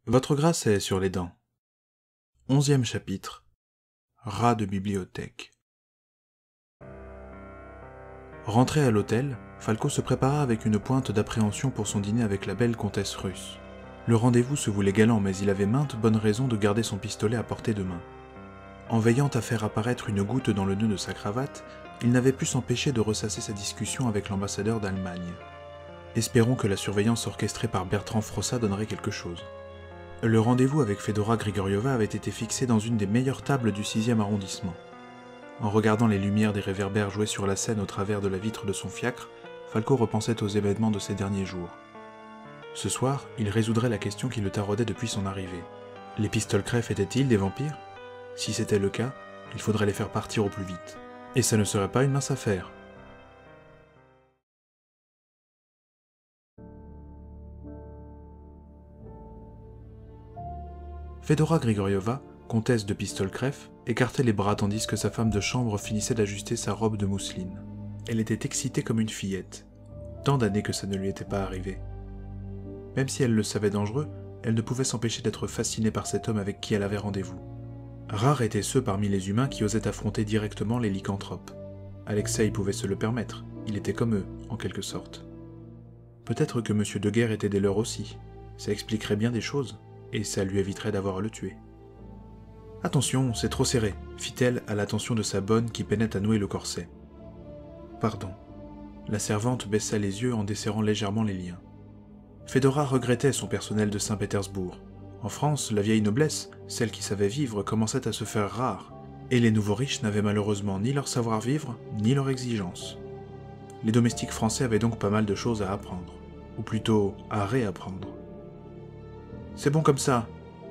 Votre grâce est sur les dents. 11e chapitre. Rat de bibliothèque. Rentré à l'hôtel, Falco se prépara avec une pointe d'appréhension pour son dîner avec la belle comtesse russe. Le rendez-vous se voulait galant, mais il avait maintes bonnes raisons de garder son pistolet à portée de main. En veillant à faire apparaître une goutte dans le nœud de sa cravate, il n'avait pu s'empêcher de ressasser sa discussion avec l'ambassadeur d'Allemagne. Espérons que la surveillance orchestrée par Bertrand Frossat donnerait quelque chose. Le rendez-vous avec Fedora Grigorieva avait été fixé dans une des meilleures tables du 6e arrondissement. En regardant les lumières des réverbères jouer sur la scène au travers de la vitre de son fiacre, Falco repensait aux événements de ces derniers jours. Ce soir, il résoudrait la question qui le taraudait depuis son arrivée. Les Pistolcref étaient-ils des vampires ? Si c'était le cas, il faudrait les faire partir au plus vite. Et ça ne serait pas une mince affaire. Fedora Grigorieva, comtesse de Pistolcref, écartait les bras tandis que sa femme de chambre finissait d'ajuster sa robe de mousseline. Elle était excitée comme une fillette. Tant d'années que ça ne lui était pas arrivé. Même si elle le savait dangereux, elle ne pouvait s'empêcher d'être fascinée par cet homme avec qui elle avait rendez-vous. Rares étaient ceux parmi les humains qui osaient affronter directement les lycanthropes. Alexei pouvait se le permettre, il était comme eux, en quelque sorte. Peut-être que M. Deguerre était des leurs aussi, ça expliquerait bien des choses, et ça lui éviterait d'avoir à le tuer. « Attention, c'est trop serré », fit-elle à l'attention de sa bonne qui peinait à nouer le corset. « Pardon. » La servante baissa les yeux en desserrant légèrement les liens. Fedora regrettait son personnel de Saint-Pétersbourg. En France, la vieille noblesse, celle qui savait vivre, commençait à se faire rare, et les nouveaux riches n'avaient malheureusement ni leur savoir-vivre, ni leur exigence. Les domestiques français avaient donc pas mal de choses à apprendre, ou plutôt à réapprendre. « C'est bon comme ça !»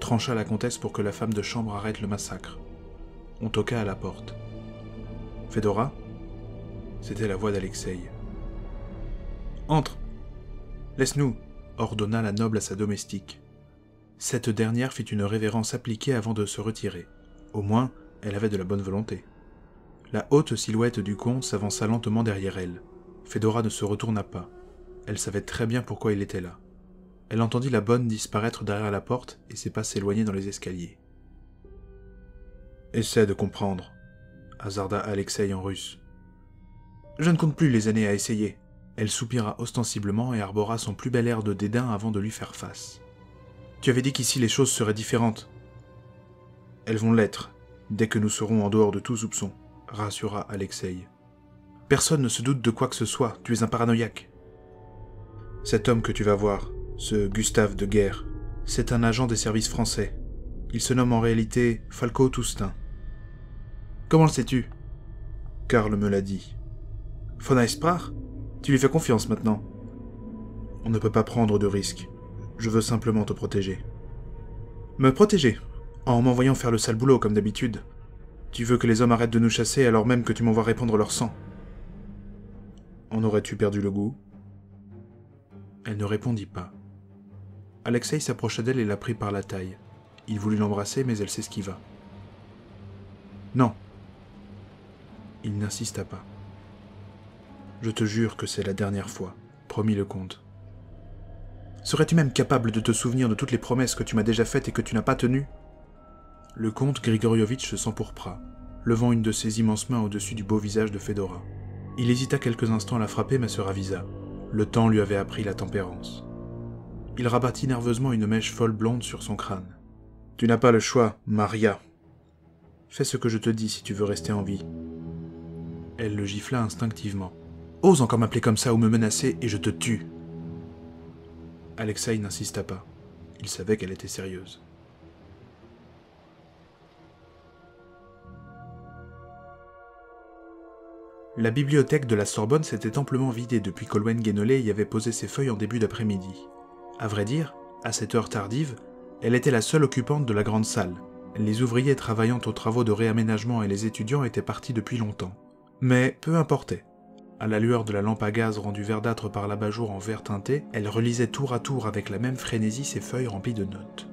trancha la comtesse pour que la femme de chambre arrête le massacre. On toqua à la porte. « Fedora ?» C'était la voix d'Alexei. « Entre !»« Laisse-nous !» ordonna la noble à sa domestique. Cette dernière fit une révérence appliquée avant de se retirer. Au moins, elle avait de la bonne volonté. La haute silhouette du comte s'avança lentement derrière elle. Fedora ne se retourna pas. Elle savait très bien pourquoi il était là. Elle entendit la bonne disparaître derrière la porte et ses pas s'éloigner dans les escaliers. « Essaie de comprendre », hasarda Alexei en russe. « Je ne compte plus les années à essayer. » Elle soupira ostensiblement et arbora son plus bel air de dédain avant de lui faire face. « Tu avais dit qu'ici les choses seraient différentes. »« Elles vont l'être, dès que nous serons en dehors de tout soupçon, » rassura Alexei. « Personne ne se doute de quoi que ce soit, tu es un paranoïaque. »« Cet homme que tu vas voir, ce Gustave Deguerre, c'est un agent des services français. Il se nomme en réalité Falco Toustin. »« Comment le sais-tu ?»« Karl me l'a dit. »« Von Eisprach ? Tu lui fais confiance maintenant. » « On ne peut pas prendre de risques. Je veux simplement te protéger. »« Me protéger ? En m'envoyant faire le sale boulot comme d'habitude. Tu veux que les hommes arrêtent de nous chasser alors même que tu m'envoies répandre leur sang. » En aurais-tu perdu le goût ? Elle ne répondit pas. Alexei s'approcha d'elle et la prit par la taille. Il voulut l'embrasser, mais elle s'esquiva. « Non. » Il n'insista pas. « Je te jure que c'est la dernière fois, » promit le comte. « Serais-tu même capable de te souvenir de toutes les promesses que tu m'as déjà faites et que tu n'as pas tenues ?» Le comte Grigorievitch s'empourpra, levant une de ses immenses mains au-dessus du beau visage de Fedora. Il hésita quelques instants à la frapper, mais se ravisa. Le temps lui avait appris la tempérance. Il rabattit nerveusement une mèche folle blonde sur son crâne. « Tu n'as pas le choix, Maria. Fais ce que je te dis si tu veux rester en vie. » Elle le gifla instinctivement. « Ose encore m'appeler comme ça ou me menacer et je te tue. » Alexei n'insista pas. Il savait qu'elle était sérieuse. La bibliothèque de la Sorbonne s'était amplement vidée depuis qu'Olwen Guénolé y avait posé ses feuilles en début d'après-midi. À vrai dire, à cette heure tardive, elle était la seule occupante de la grande salle. Les ouvriers travaillant aux travaux de réaménagement et les étudiants étaient partis depuis longtemps. Mais peu importait. À la lueur de la lampe à gaz rendue verdâtre par l'abat-jour en vert teinté, elle relisait tour à tour avec la même frénésie ses feuilles remplies de notes.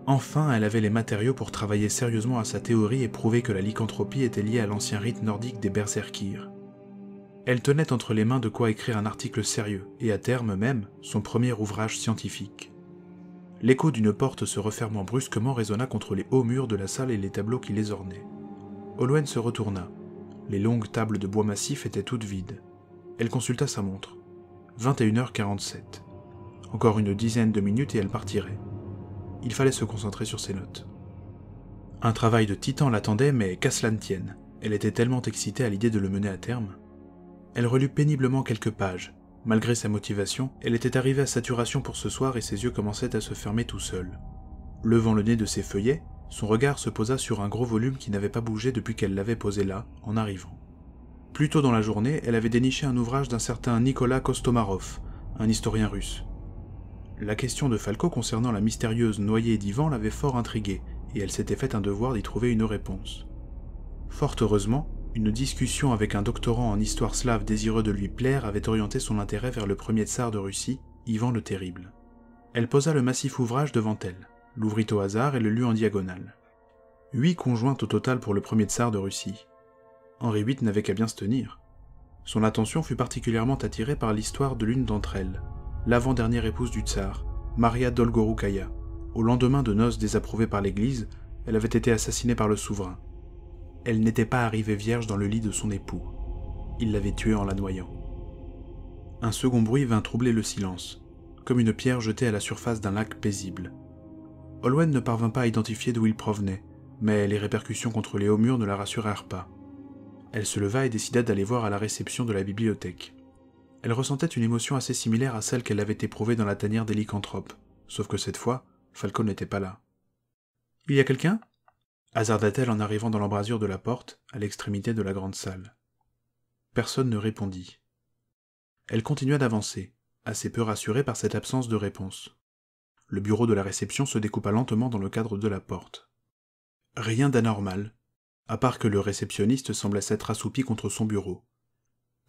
Enfin, elle avait les matériaux pour travailler sérieusement à sa théorie et prouver que la lycanthropie était liée à l'ancien rite nordique des berserkirs. Elle tenait entre les mains de quoi écrire un article sérieux, et à terme même, son premier ouvrage scientifique. L'écho d'une porte se refermant brusquement résonna contre les hauts murs de la salle et les tableaux qui les ornaient. Olwen se retourna. Les longues tables de bois massif étaient toutes vides. Elle consulta sa montre. 21h47. Encore une dizaine de minutes et elle partirait. Il fallait se concentrer sur ses notes. Un travail de titan l'attendait, mais qu'à cela ne tienne, elle était tellement excitée à l'idée de le mener à terme. Elle relut péniblement quelques pages. Malgré sa motivation, elle était arrivée à saturation pour ce soir et ses yeux commençaient à se fermer tout seuls. Levant le nez de ses feuillets, son regard se posa sur un gros volume qui n'avait pas bougé depuis qu'elle l'avait posé là, en arrivant. Plus tôt dans la journée, elle avait déniché un ouvrage d'un certain Nicolas Kostomarov, un historien russe. La question de Falco concernant la mystérieuse noyée d'Ivan l'avait fort intriguée, et elle s'était fait un devoir d'y trouver une réponse. Fort heureusement, une discussion avec un doctorant en histoire slave désireux de lui plaire avait orienté son intérêt vers le premier tsar de Russie, Ivan le Terrible. Elle posa le massif ouvrage devant elle, l'ouvrit au hasard et le lut en diagonale. 8 conjointes au total pour le premier tsar de Russie. Henri VIII n'avait qu'à bien se tenir. Son attention fut particulièrement attirée par l'histoire de l'une d'entre elles, l'avant-dernière épouse du tsar, Maria Dolgorukaya. Au lendemain de noces désapprouvées par l'Église, elle avait été assassinée par le souverain. Elle n'était pas arrivée vierge dans le lit de son époux. Il l'avait tuée en la noyant. Un second bruit vint troubler le silence, comme une pierre jetée à la surface d'un lac paisible. Olwen ne parvint pas à identifier d'où il provenait, mais les répercussions contre les hauts murs ne la rassurèrent pas. Elle se leva et décida d'aller voir à la réception de la bibliothèque. Elle ressentait une émotion assez similaire à celle qu'elle avait éprouvée dans la tanière des lycanthropes, sauf que cette fois, Falco n'était pas là. « Il y a quelqu'un » hasarda-t-elle en arrivant dans l'embrasure de la porte, à l'extrémité de la grande salle. Personne ne répondit. Elle continua d'avancer, assez peu rassurée par cette absence de réponse. Le bureau de la réception se découpa lentement dans le cadre de la porte. Rien d'anormal, à part que le réceptionniste semblait s'être assoupi contre son bureau.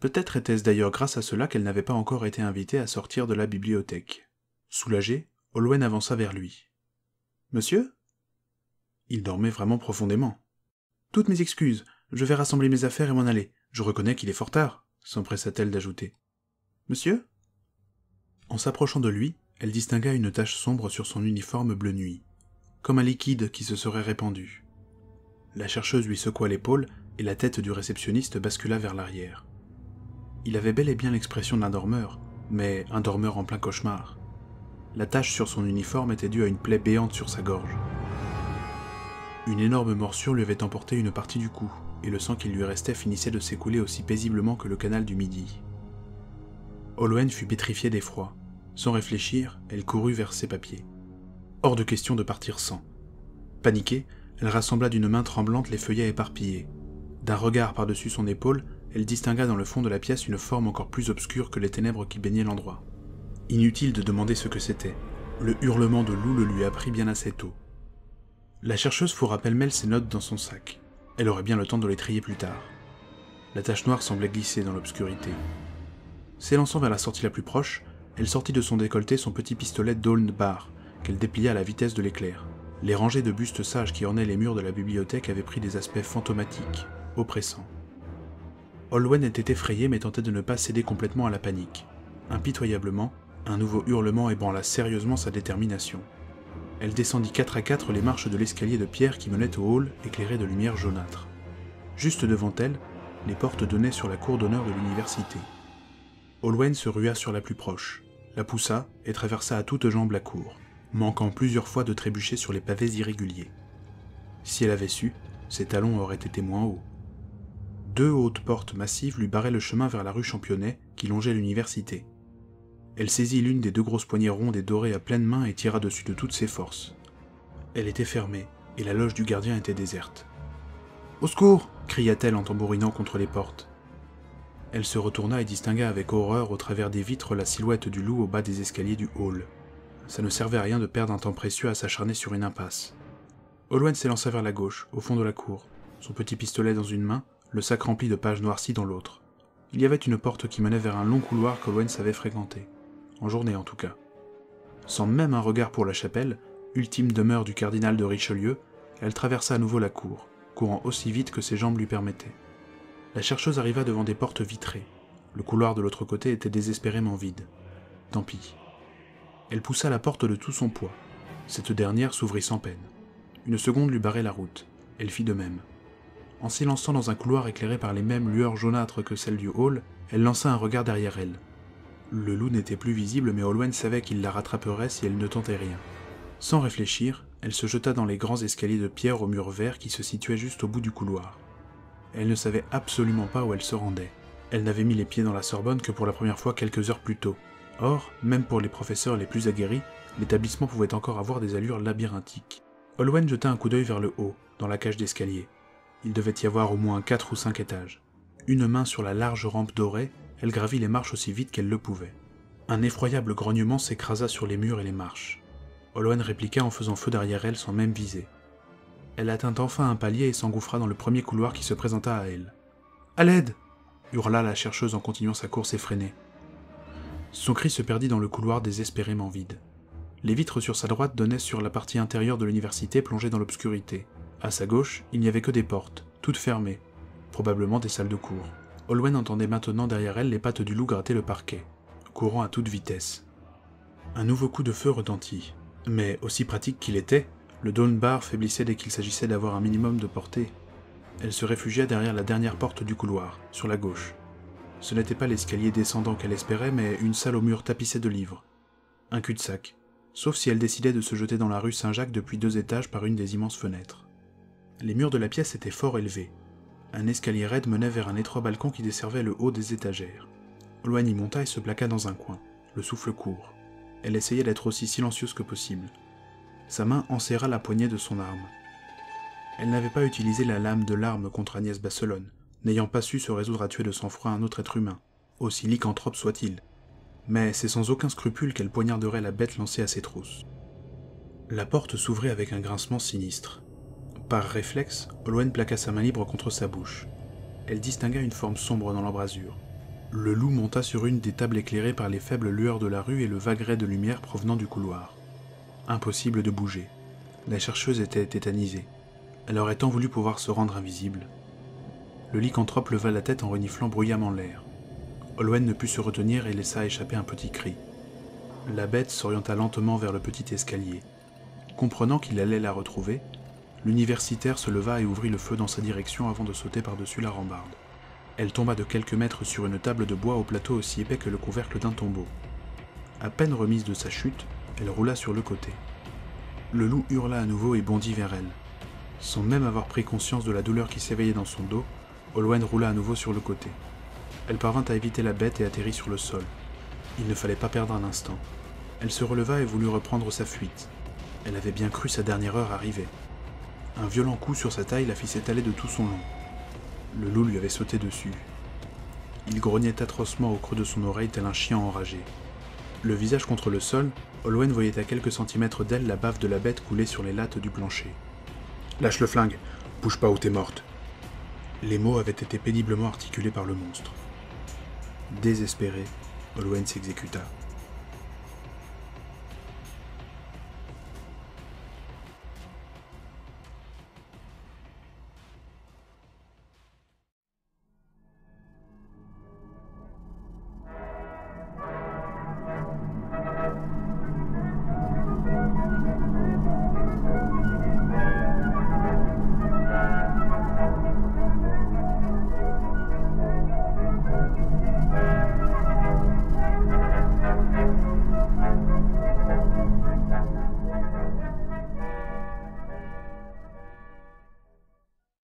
Peut-être était-ce d'ailleurs grâce à cela qu'elle n'avait pas encore été invitée à sortir de la bibliothèque. Soulagée, Olwen avança vers lui. « Monsieur ?» Il dormait vraiment profondément. « Toutes mes excuses, je vais rassembler mes affaires et m'en aller. Je reconnais qu'il est fort tard, » s'empressa-t-elle d'ajouter. « Monsieur ?» En s'approchant de lui, elle distingua une tache sombre sur son uniforme bleu nuit, comme un liquide qui se serait répandu. La chercheuse lui secoua l'épaule et la tête du réceptionniste bascula vers l'arrière. Il avait bel et bien l'expression d'un dormeur, mais un dormeur en plein cauchemar. La tache sur son uniforme était due à une plaie béante sur sa gorge. Une énorme morsure lui avait emporté une partie du cou, et le sang qui lui restait finissait de s'écouler aussi paisiblement que le canal du Midi. Olwen fut pétrifiée d'effroi. Sans réfléchir, elle courut vers ses papiers. Hors de question de partir sans. Paniquée, elle rassembla d'une main tremblante les feuillets éparpillés. D'un regard par-dessus son épaule, elle distingua dans le fond de la pièce une forme encore plus obscure que les ténèbres qui baignaient l'endroit. Inutile de demander ce que c'était. Le hurlement de loup le lui apprit bien assez tôt. La chercheuse fourra pêle-mêle ses notes dans son sac. Elle aurait bien le temps de les trier plus tard. La tache noire semblait glisser dans l'obscurité. S'élançant vers la sortie la plus proche, elle sortit de son décolleté son petit pistolet Dawn Bar, qu'elle déplia à la vitesse de l'éclair. Les rangées de bustes sages qui ornaient les murs de la bibliothèque avaient pris des aspects fantomatiques, oppressants. Olwen était effrayée mais tentait de ne pas céder complètement à la panique. Impitoyablement, un nouveau hurlement ébranla sérieusement sa détermination. Elle descendit 4 à 4 les marches de l'escalier de pierre qui menait au hall éclairé de lumière jaunâtre. Juste devant elle, les portes donnaient sur la cour d'honneur de l'université. Olwen se rua sur la plus proche, la poussa et traversa à toutes jambes la cour, manquant plusieurs fois de trébucher sur les pavés irréguliers. Si elle avait su, ses talons auraient été moins hauts. 2 hautes portes massives lui barraient le chemin vers la rue Championnet qui longeait l'université. Elle saisit l'une des 2 grosses poignées rondes et dorées à pleine main et tira dessus de toutes ses forces. Elle était fermée, et la loge du gardien était déserte. « Au secours !» cria-t-elle en tambourinant contre les portes. Elle se retourna et distingua avec horreur au travers des vitres la silhouette du loup au bas des escaliers du hall. Ça ne servait à rien de perdre un temps précieux à s'acharner sur une impasse. Olwen s'élança vers la gauche, au fond de la cour, son petit pistolet dans une main, le sac rempli de pages noircies dans l'autre. Il y avait une porte qui menait vers un long couloir qu'Olwen savait fréquenter. En journée en tout cas. Sans même un regard pour la chapelle, ultime demeure du cardinal de Richelieu, elle traversa à nouveau la cour, courant aussi vite que ses jambes lui permettaient. La chercheuse arriva devant des portes vitrées. Le couloir de l'autre côté était désespérément vide. Tant pis. Elle poussa la porte de tout son poids. Cette dernière s'ouvrit sans peine. Une seconde lui barrait la route. Elle fit de même. En s'élançant dans un couloir éclairé par les mêmes lueurs jaunâtres que celles du hall, elle lança un regard derrière elle. Le loup n'était plus visible, mais Olwen savait qu'il la rattraperait si elle ne tentait rien. Sans réfléchir, elle se jeta dans les grands escaliers de pierre aux murs verts qui se situaient juste au bout du couloir. Elle ne savait absolument pas où elle se rendait. Elle n'avait mis les pieds dans la Sorbonne que pour la première fois quelques heures plus tôt. Or, même pour les professeurs les plus aguerris, l'établissement pouvait encore avoir des allures labyrinthiques. Olwen jeta un coup d'œil vers le haut, dans la cage d'escalier. Il devait y avoir au moins 4 ou 5 étages. Une main sur la large rampe dorée, elle gravit les marches aussi vite qu'elle le pouvait. Un effroyable grognement s'écrasa sur les murs et les marches. Olwen répliqua en faisant feu derrière elle sans même viser. Elle atteint enfin un palier et s'engouffra dans le premier couloir qui se présenta à elle. « À l'aide !» hurla la chercheuse en continuant sa course effrénée. Son cri se perdit dans le couloir désespérément vide. Les vitres sur sa droite donnaient sur la partie intérieure de l'université plongée dans l'obscurité. À sa gauche, il n'y avait que des portes, toutes fermées, probablement des salles de cours. Olwen entendait maintenant derrière elle les pattes du loup gratter le parquet, courant à toute vitesse. Un nouveau coup de feu retentit, mais aussi pratique qu'il était, le Dawn Bar faiblissait dès qu'il s'agissait d'avoir un minimum de portée. Elle se réfugia derrière la dernière porte du couloir, sur la gauche. Ce n'était pas l'escalier descendant qu'elle espérait, mais une salle aux murs tapissés de livres. Un cul-de-sac, sauf si elle décidait de se jeter dans la rue Saint-Jacques depuis 2 étages par une des immenses fenêtres. Les murs de la pièce étaient fort élevés. Un escalier raide menait vers un étroit balcon qui desservait le haut des étagères. Olwen y monta et se plaqua dans un coin, le souffle court. Elle essayait d'être aussi silencieuse que possible. Sa main enserra la poignée de son arme. Elle n'avait pas utilisé la lame de l'arme contre Agnès Basselonne, n'ayant pas su se résoudre à tuer de sang-froid un autre être humain, aussi lycanthrope soit-il. Mais c'est sans aucun scrupule qu'elle poignarderait la bête lancée à ses trousses. La porte s'ouvrit avec un grincement sinistre. Par réflexe, Olwen plaqua sa main libre contre sa bouche. Elle distingua une forme sombre dans l'embrasure. Le loup monta sur une des tables éclairées par les faibles lueurs de la rue et le vague ray de lumière provenant du couloir. Impossible de bouger. La chercheuse était tétanisée. Elle aurait tant voulu pouvoir se rendre invisible. Le lycanthrope leva la tête en reniflant bruyamment l'air. Olwen ne put se retenir et laissa échapper un petit cri. La bête s'orienta lentement vers le petit escalier. Comprenant qu'il allait la retrouver, l'universitaire se leva et ouvrit le feu dans sa direction avant de sauter par-dessus la rambarde. Elle tomba de quelques mètres sur une table de bois au plateau aussi épais que le couvercle d'un tombeau. À peine remise de sa chute, elle roula sur le côté. Le loup hurla à nouveau et bondit vers elle. Sans même avoir pris conscience de la douleur qui s'éveillait dans son dos, Olwen roula à nouveau sur le côté. Elle parvint à éviter la bête et atterrit sur le sol. Il ne fallait pas perdre un instant. Elle se releva et voulut reprendre sa fuite. Elle avait bien cru sa dernière heure arriver. Un violent coup sur sa taille la fit s'étaler de tout son long. Le loup lui avait sauté dessus. Il grognait atrocement au creux de son oreille tel un chien enragé. Le visage contre le sol, Olwen voyait à quelques centimètres d'elle la bave de la bête couler sur les lattes du plancher. « Lâche le flingue, bouge pas ou t'es morte !» Les mots avaient été péniblement articulés par le monstre. Désespéré, Olwen s'exécuta.